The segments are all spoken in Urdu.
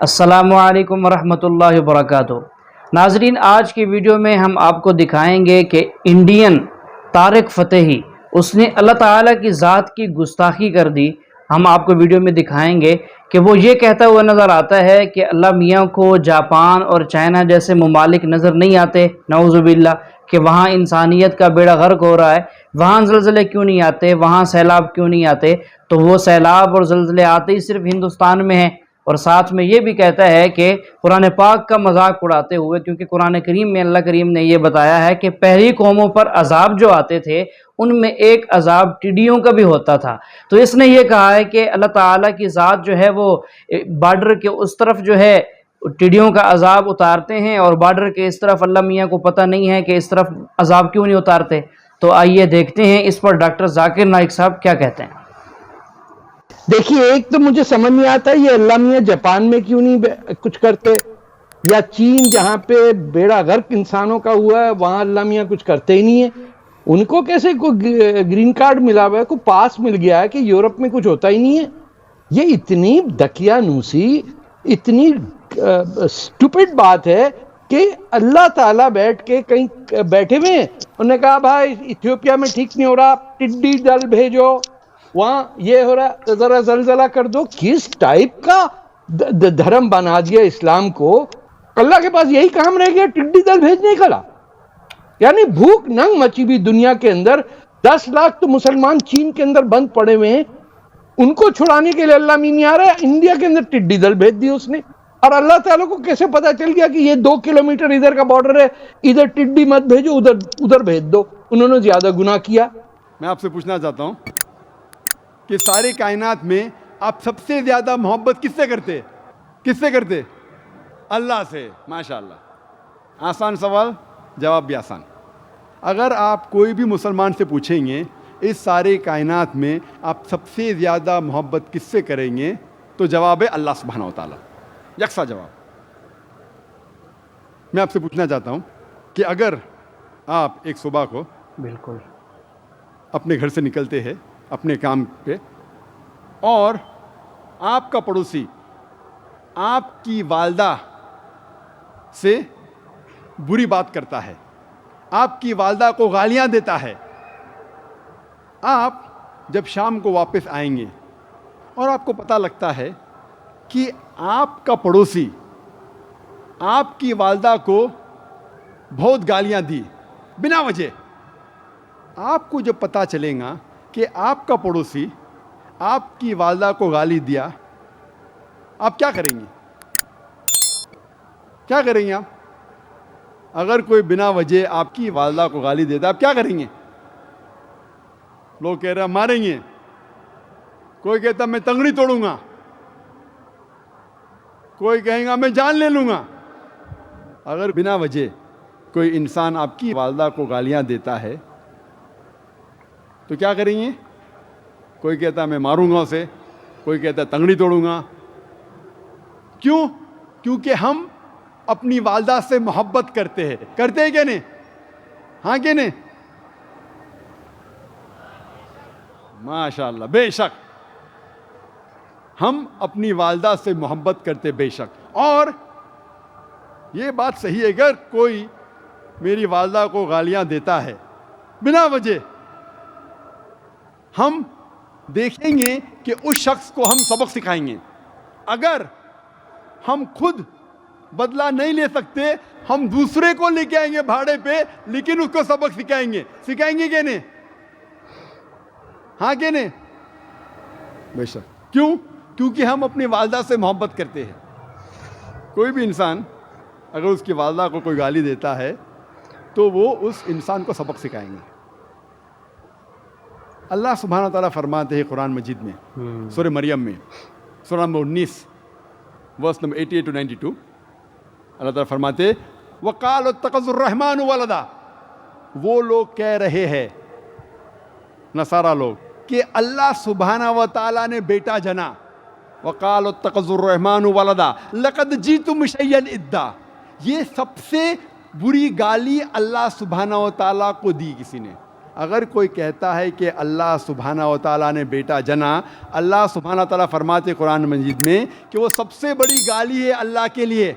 السلام علیکم ورحمۃ اللہ وبرکاتہ۔ ناظرین، آج کی ویڈیو میں ہم آپ کو دکھائیں گے کہ انڈین طارق فتحی اس نے اللہ تعالیٰ کی ذات کی گستاخی کر دی۔ ہم آپ کو ویڈیو میں دکھائیں گے کہ وہ یہ کہتا ہوا نظر آتا ہے کہ اللہ میاں کو جاپان اور چائنا جیسے ممالک نظر نہیں آتے، نعوذ باللہ، کہ وہاں انسانیت کا بیڑا غرق ہو رہا ہے، وہاں زلزلے کیوں نہیں آتے، وہاں سیلاب کیوں نہیں آتے؟ تو وہ سیلاب اور زلزلے آتے ہی صرف ہندوستان میں ہیں۔ اور ساتھ میں یہ بھی کہتا ہے کہ قرآن پاک کا مذاق اڑاتے ہوئے، کیونکہ قرآن کریم میں اللہ کریم نے یہ بتایا ہے کہ پہلی قوموں پر عذاب جو آتے تھے ان میں ایک عذاب ٹڈیوں کا بھی ہوتا تھا۔ تو اس نے یہ کہا ہے کہ اللہ تعالیٰ کی ذات جو ہے وہ بارڈر کے اس طرف جو ہے ٹڈیوں کا عذاب اتارتے ہیں، اور بارڈر کے اس طرف اللہ میاں کو پتہ نہیں ہے کہ اس طرف عذاب کیوں نہیں اتارتے۔ تو آئیے دیکھتے ہیں اس پر ڈاکٹر ذاکر نائک صاحب کیا کہتے ہیں۔ دیکھیے، ایک تو مجھے سمجھ نہیں آتا یہ اللہ میاں جاپان میں کیوں نہیں کچھ کرتے، یا چین جہاں پہ بیڑا غرق انسانوں کا ہوا ہے وہاں اللہ میاں کچھ کرتے ہی نہیں ہیں۔ ان کو کیسے کوئی گرین کارڈ ملا ہوا ہے، کوئی پاس مل گیا ہے کہ یورپ میں کچھ ہوتا ہی نہیں ہے؟ یہ اتنی دقیانوسی، اتنی سٹوپڈ بات ہے کہ اللہ تعالیٰ بیٹھ کے کہیں بیٹھے ہوئے ہیں، انہوں نے کہا بھائی ایتھیوپیا میں ٹھیک نہیں ہو رہا، ٹڈی دل بھیجو، وہاں یہ ہو رہا تو ذرا زلزلہ کر دو۔ کس ٹائپ کا دھرم بنا دیا اسلام کو؟ اللہ کے پاس یہی کام رہ گیا ٹڈی دل بھیجنے کا؟ یعنی بھوک ننگ مچی بھی دنیا کے اندر، 10 لاکھ تو مسلمان چین کے اندر بند پڑے ہوئے ہیں، ان کو چھڑانے کے لیے اللہ می نہیں آ رہا ہے، انڈیا کے اندر ٹڈی دل بھیج دی اس نے۔ اور اللہ تعالیٰ کو کیسے پتا چل گیا کہ یہ 2 کلومیٹر ادھر کا بارڈر ہے، ادھر ٹڈی مت بھیجو، ادھر بھیج دو؟ انہوں نے زیادہ گناہ کیا۔ میں آپ سے پوچھنا چاہتا ہوں کہ ساری کائنات میں آپ سب سے زیادہ محبت کس سے کرتے؟ اللہ سے۔ ماشاءاللہ، آسان سوال، جواب بھی آسان۔ اگر آپ کوئی بھی مسلمان سے پوچھیں گے اس ساری کائنات میں آپ سب سے زیادہ محبت کس سے کریں گے، تو جواب ہے اللہ سبحانہ و تعالیٰ، یکساں جواب۔ میں آپ سے پوچھنا چاہتا ہوں کہ اگر آپ ایک صبح کو بالکل اپنے گھر سے نکلتے ہیں اپنے کام پہ، اور آپ کا پڑوسی آپ کی والدہ سے بری بات کرتا ہے، آپ کی والدہ کو گالیاں دیتا ہے، آپ جب شام کو واپس آئیں گے اور آپ کو پتہ لگتا ہے کہ آپ کا پڑوسی آپ کی والدہ کو بہت گالیاں دی بنا وجہ، آپ کو جب پتہ چلے گا کہ آپ کا پڑوسی آپ کی والدہ کو گالی دیا، آپ کیا کریں گے؟ کیا کریں گے آپ؟ اگر کوئی بنا وجہ آپ کی والدہ کو گالی دیتا، آپ کیا کریں گے؟ لوگ کہہ رہے ہیں ماریں گے، کوئی کہتا میں تنگڑی توڑوں گا، کوئی کہیں گا میں جان لے لوں گا۔ اگر بنا وجہ کوئی انسان آپ کی والدہ کو گالیاں دیتا ہے تو کیا کریں گے؟ کوئی کہتا میں ماروں گا اسے، کوئی کہتا تنگڑی توڑوں گا۔ کیوں؟ کیونکہ ہم اپنی والدہ سے محبت کرتے ہیں کہ نہیں؟ ہاں کہ نہیں؟ ماشاءاللہ، بے شک ہم اپنی والدہ سے محبت کرتے، بے شک۔ اور یہ بات صحیح ہے، اگر کوئی میری والدہ کو گالیاں دیتا ہے بنا وجہ، ہم دیکھیں گے کہ اس شخص کو ہم سبق سکھائیں گے۔ اگر ہم خود بدلہ نہیں لے سکتے، ہم دوسرے کو لے کے آئیں گے بھاڑے پہ، لیکن اس کو سبق سکھائیں گے کہ نہیں؟ ہاں کہ نہیں؟ بے شک۔ کیوں؟ کیونکہ ہم اپنی والدہ سے محبت کرتے ہیں۔ کوئی بھی انسان اگر اس کی والدہ کو کوئی گالی دیتا ہے تو وہ اس انسان کو سبق سکھائیں گے۔ اللہ سبحانہ تعالیٰ فرماتے ہیں قرآن مجید میں، سورہ مریم میں، سورہ نمبر 19 ورس نمبر 88 to 92، اللہ تعالیٰ فرماتے وَقَالُوا اتَّخَذَ الرَّحْمَنُ وَلَدًا، وہ لوگ کہہ رہے ہیں، نصارہ لوگ، کہ اللہ سبحانہ و تعالیٰ نے بیٹا جنا۔ وَقَالُوا اتَّخَذَ الرَّحْمَنُ وَلَدًا لَقَدْ جِئْتُمْ شَيْئًا إِدًّا، یہ سب سے بری گالی اللہ سبحانہ و تعالیٰ کو دی کسی نے۔ اگر کوئی کہتا ہے کہ اللہ سبحانہ و تعالیٰ نے بیٹا جنا، اللہ سبحانہ و تعالیٰ فرماتے قرآن مجید میں کہ وہ سب سے بڑی گالی ہے اللہ کے لیے۔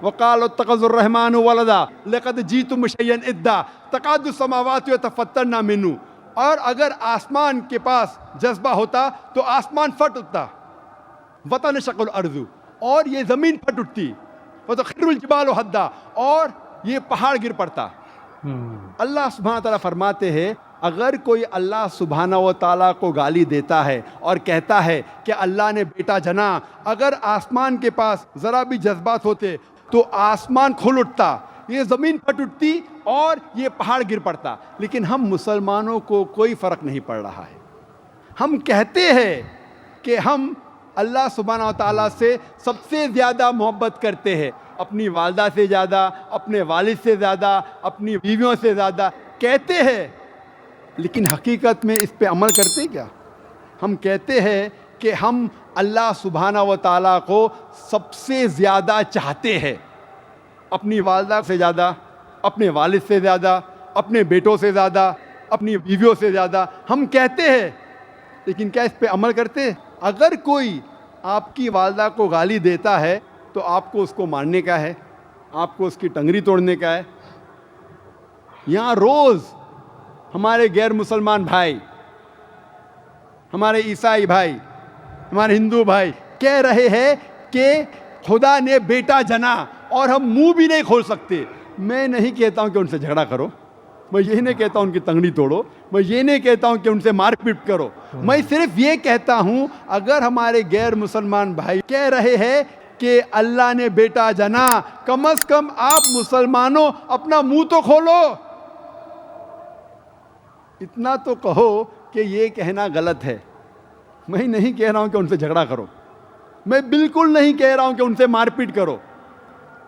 وَقَالُوا اتَّخَذَ الرَّحْمَٰنُ وَلَدًا لَقَدْ جِئْتُمْ شَيْئًا إِدًّا تَكَادُ السَّمَاوَاتُ يَتَفَطَّرْنَ مِنْهُ، اور اگر آسمان کے پاس جذبہ ہوتا تو آسمان پھٹ اٹھتا، وَتَنشَقُّ الْأَرْضُ، اور یہ زمین پھٹ اٹھتی، وَتَخِرُّ الْجِبَالُ هَدًّا، اور یہ پہاڑ گر پڑتا۔ اللہ سبحانہ تعالیٰ فرماتے ہیں اگر کوئی اللہ سبحانہ و تعالیٰ کو گالی دیتا ہے اور کہتا ہے کہ اللہ نے بیٹا جنا، اگر آسمان کے پاس ذرا بھی جذبات ہوتے تو آسمان کھل اٹھتا، یہ زمین پھٹ اٹھتی اور یہ پہاڑ گر پڑتا، لیکن ہم مسلمانوں کو کوئی فرق نہیں پڑ رہا ہے۔ ہم کہتے ہیں کہ ہم اللہ سبحانہ و تعالیٰ سے سب سے زیادہ محبت کرتے ہیں، اپنی والدہ سے زیادہ، اپنے والد سے زیادہ، اپنی بیویوں سے زیادہ کہتے ہیں، لیکن حقیقت میں اس پہ عمل کرتے کیا؟ ہم کہتے ہیں کہ ہم اللہ سبحانہ و تعالیٰ کو سب سے زیادہ چاہتے ہیں، اپنی والدہ سے زیادہ، اپنے والد سے زیادہ، اپنے بیٹوں سے زیادہ، اپنی بیویوں سے زیادہ ہم کہتے ہیں، لیکن کیا اس پہ عمل کرتے ہیں؟ اگر کوئی آپ کی والدہ کو گالی دیتا ہے تو آپ کو اس کو مارنے کا ہے، آپ کو اس کی ٹنگری توڑنے کا ہے۔ یہاں روز ہمارے غیر مسلمان بھائی، ہمارے عیسائی بھائی، ہمارے ہندو بھائی کہہ رہے ہیں کہ خدا نے بیٹا جنا، اور ہم منہ بھی نہیں کھول سکتے۔ میں نہیں کہتا ہوں کہ ان سے جھگڑا کرو، میں یہ نہیں کہتا ہوں ان کی تنگڑی توڑو، میں یہ نہیں کہتا ہوں کہ ان سے مار پیٹ کرو، میں صرف یہ کہتا ہوں اگر ہمارے غیر مسلمان بھائی کہہ رہے ہیں کہ اللہ نے بیٹا جنا، کم از کم آپ مسلمانوں اپنا منہ تو کھولو، اتنا تو کہو کہ یہ کہنا غلط ہے۔ میں نہیں کہہ رہا ہوں کہ ان سے جھگڑا کرو، میں بالکل نہیں کہہ رہا ہوں کہ ان سے مار پیٹ کرو،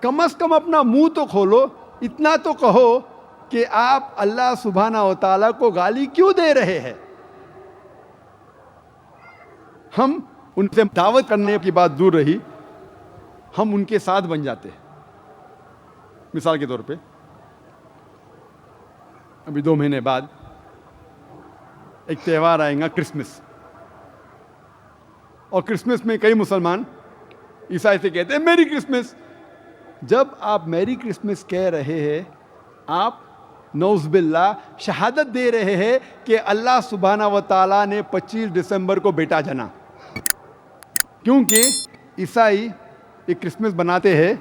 کم از کم اپنا منہ تو کھولو، اتنا تو کہو کہ آپ اللہ سبحانہ و تعالیٰ کو گالی کیوں دے رہے ہیں۔ ہم ان سے دعوت کرنے کی بات دور رہی، ہم ان کے ساتھ بن جاتے ہیں۔ مثال کے طور پہ ابھی 2 مہینے بعد ایک تہوار آئے گا، کرسمس، اور کرسمس میں کئی مسلمان عیسائی سے کہتے ہیں میری کرسمس۔ جب آپ میری کرسمس کہہ رہے ہیں، آپ نعوذ باللہ شہادت دے رہے ہیں کہ اللہ سبحانہ و تعالیٰ نے 25 دسمبر کو بیٹا جنا، کیونکہ عیسائی ایک کرسمس بناتے ہیں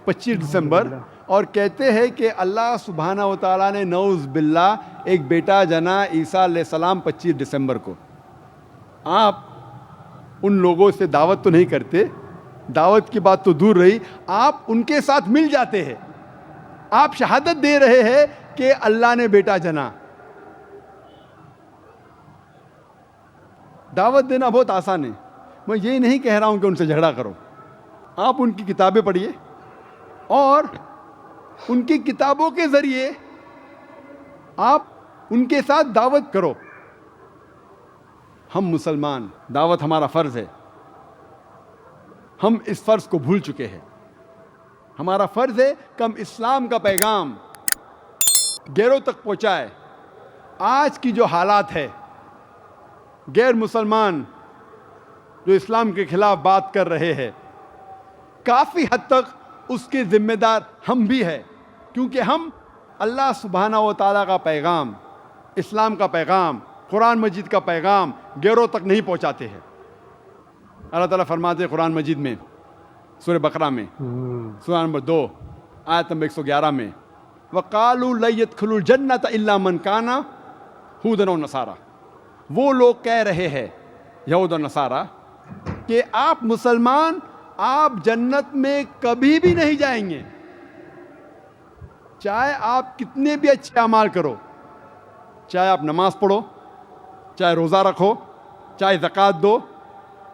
25 دسمبر اور کہتے ہیں کہ اللہ سبحانہ و تعالیٰ نے نعوذ باللہ ایک بیٹا جنا عیسیٰ علیہ السلام 25 دسمبر کو۔ آپ ان لوگوں سے دعوت تو نہیں کرتے، دعوت کی بات تو دور رہی، آپ ان کے ساتھ مل جاتے ہیں، آپ شہادت دے رہے ہیں کہ اللہ نے بیٹا جنا۔ دعوت دینا بہت آسان ہے، میں یہ نہیں کہہ رہا ہوں کہ ان سے جھگڑا کرو، آپ ان کی کتابیں پڑھیے اور ان کی کتابوں کے ذریعے آپ ان کے ساتھ دعوت کرو۔ ہم مسلمان، دعوت ہمارا فرض ہے، ہم اس فرض کو بھول چکے ہیں۔ ہمارا فرض ہے کہ ہم اسلام کا پیغام غیروں تک پہنچائے۔ آج کی جو حالات ہے، غیر مسلمان جو اسلام کے خلاف بات کر رہے ہیں، کافی حد تک اس کے ذمہ دار ہم بھی ہیں، کیونکہ ہم اللہ سبحانہ و تعالیٰ کا پیغام، اسلام کا پیغام، قرآن مجید کا پیغام غیروں تک نہیں پہنچاتے ہیں۔ اللہ تعالیٰ فرماتے ہیں قرآن مجید میں، سورہ بقرہ میں، سورہ نمبر 2 آیت نمبر 111 میں، وَقَالُوا لَن يَدْخُلُوا الْجَنَّةَ إِلَّا مَنْ كَانَ هُودًا أَوْ نَصَارَىٰ، وہ لوگ کہہ رہے ہیں یہود اور نصارہ کہ آپ مسلمان، آپ جنت میں کبھی بھی نہیں جائیں گے، چاہے آپ کتنے بھی اچھے اعمال کرو، چاہے آپ نماز پڑھو، چاہے روزہ رکھو، چاہے زکوٰۃ دو،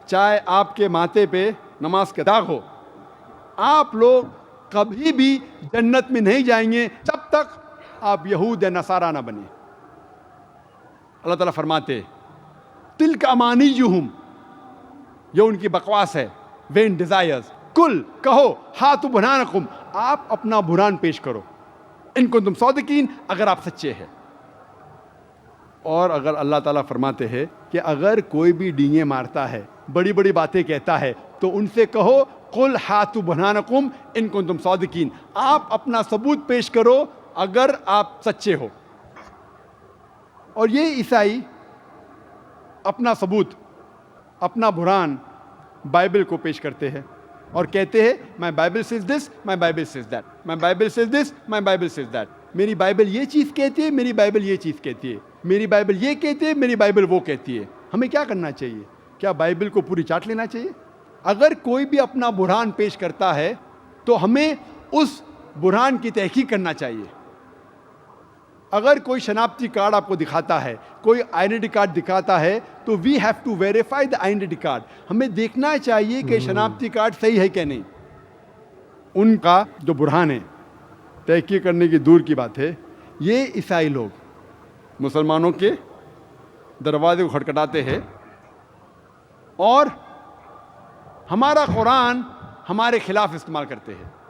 چاہے آپ کے ماتھے پہ نماز کا داغ ہو، آپ لوگ کبھی بھی جنت میں نہیں جائیں گے جب تک آپ یہود یا نصارہ نہ بنیں۔ اللہ تعالیٰ فرماتے تلک امانیہم، یہ ان کی بکواس ہے، وین ڈیزائرز، کل کہو ہاتھ برہانکم، آپ اپنا برہان پیش کرو، ان کو تم صادقین، اگر آپ سچے ہیں۔ اور اگر اللہ تعالیٰ فرماتے ہیں کہ اگر کوئی بھی ڈینگیں مارتا ہے، بڑی بڑی باتیں کہتا ہے، تو ان سے کہو قل ہاتوا برہانکم ان کنتم صادقین، آپ اپنا ثبوت پیش کرو اگر آپ سچے ہو۔ اور یہ عیسائی اپنا ثبوت، اپنا برہان بائبل کو پیش کرتے ہیں اور کہتے ہیں my Bible says this, my Bible says that, my Bible says this, my Bible says that, میری بائبل یہ چیز کہتی ہے، میری بائبل یہ چیز کہتی ہے، میری بائبل یہ کہتی ہے، میری بائبل وہ کہتی ہے۔ ہمیں کیا کرنا چاہیے؟ کیا بائبل کو پوری چاٹ لینا چاہیے؟ اگر کوئی بھی اپنا برہان پیش کرتا ہے تو ہمیں اس برہان کی تحقیق کرنا چاہیے۔ اگر کوئی شناختی کارڈ آپ کو دکھاتا ہے، کوئی آئیڈینٹی کارڈ دکھاتا ہے، تو we have to verify the identity card. ہمیں دیکھنا چاہیے کہ شناختی کارڈ صحیح ہے کہ نہیں۔ ان کا جو برہان ہے، تحقیق کرنے کی دور کی بات ہے، یہ عیسائی لوگ مسلمانوں کے دروازے کو کھٹکھٹاتے ہیں اور ہمارا قرآن ہمارے خلاف استعمال کرتے ہیں۔